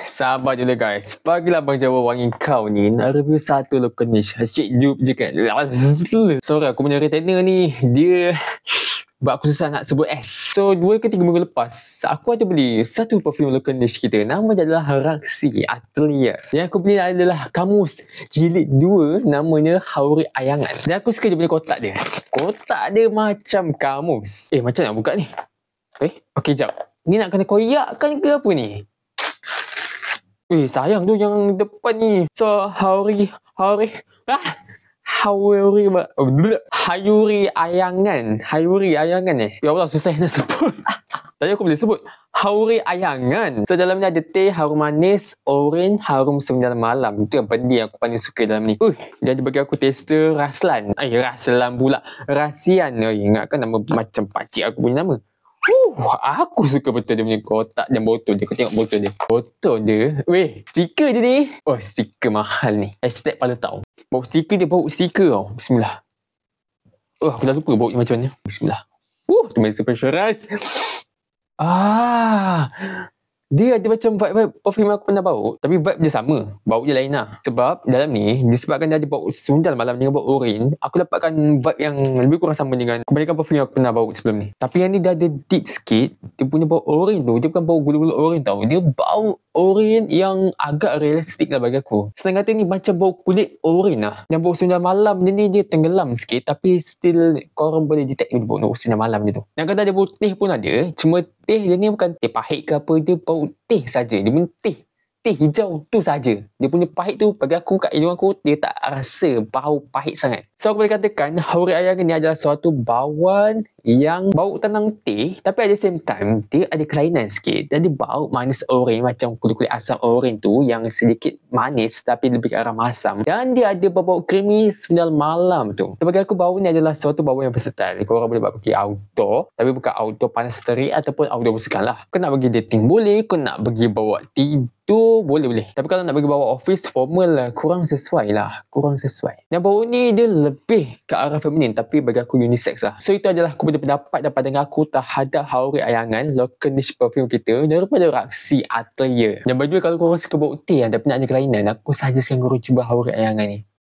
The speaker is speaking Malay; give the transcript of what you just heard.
Sabar dulu guys. Bagilah Abang Jawa wangi kau ni. Nak review satu local niche. Asyik jub je kan. Sorry, aku punya retainer ni, dia buat aku susah nak sebut S. So, 2 ke 3 minggu lepas, aku ada beli satu perfume local niche kita. Nama dia adalah Raksi Atelier. Yang aku beli adalah Kamus Jilid 2, namanya Hauri Ayangan. Dan aku suka dia punya kotak dia. Kotak dia macam kamus. Macam nak buka ni? Okey, jap. Ni nak kena koyakkan ke apa ni? Sayang tu yang depan ni. So, Hayuri Ayangan. Hayuri Ayangan Ya Allah, susah nak sebut. Tadi aku boleh sebut. Hauri Ayangan. So, dalam ni ada teh, harum manis, oren, harum sembilan malam. Itu yang benda yang aku paling suka dalam ni. Dia ada bagi aku tester Raslan. Raslan pula. Rasian. Ingatkan nama macam pakcik aku punya nama. Aku suka betul dia punya kotak dan botol dia. Kau tengok botol dia. Botol dia. Stiker dia ni. Stiker mahal ni. Hashtag pada tahu. Bau stiker dia, bau stiker tau. Bismillah. Aku dah lupa bau dia macam mana. Bismillah. Terima pressurized. Dia ada macam vibe perfume aku pernah bau, tapi vibe dia sama. Bau dia lain lah. Sebab dalam ni, disebabkan dia ada bau sundal malam dengan bau oren, aku dapatkan vibe yang lebih kurang sama dengan kebanyakan perfume yang aku pernah bau sebelum ni. Tapi yang ni dia ada deep sikit. Dia punya bau oren tu, dia bukan bau gula-gula oren tau. Dia bau oren yang agak realistik lah bagi aku. Senang kata ni macam bau kulit oren lah. Dan bau sundal malam dia ni, dia tenggelam sikit, tapi still korang boleh detect ni bau sundal malam dia tu. Dan kata ada bau teh pun ada. Cuma teh dia ni bukan teh pahit ke apa, dia bau teh saja. Dia punya teh hijau tu saja. Dia punya pahit tu bagi aku kat hidung aku, dia tak rasa bau pahit sangat. So aku boleh katakan Hauri Ayangan ni adalah suatu bauan yang bau tenang teh, tapi at the same time dia ada kelainan sikit. Dan dia bau manis oren, macam kulit-kulit asam oren tu yang sedikit manis tapi lebih ke arah masam. Dan dia ada bau creamy sundal malam tu. So, bagi aku bau ni adalah suatu bau yang versatile. Korang boleh buat pergi outdoor, tapi bukan outdoor panas terik ataupun outdoor bersukan lah. Kau nak pergi dating boleh, kau nak pergi bawa tidur boleh. Tapi kalau nak pergi bawa office formal lah, kurang sesuai. Dan bau ni dia lebih ke arah feminin, tapi bagi aku unisex lah. So itu adalah aku punya pendapat dan pandangan aku terhadap Hauri Ayangan, local niche perfume kita daripada Raksi Atelier. Dan by the way, kalau korang suka bau teh tapi nak ada kelainan, aku suggestkan korang cuba Hauri Ayangan ni.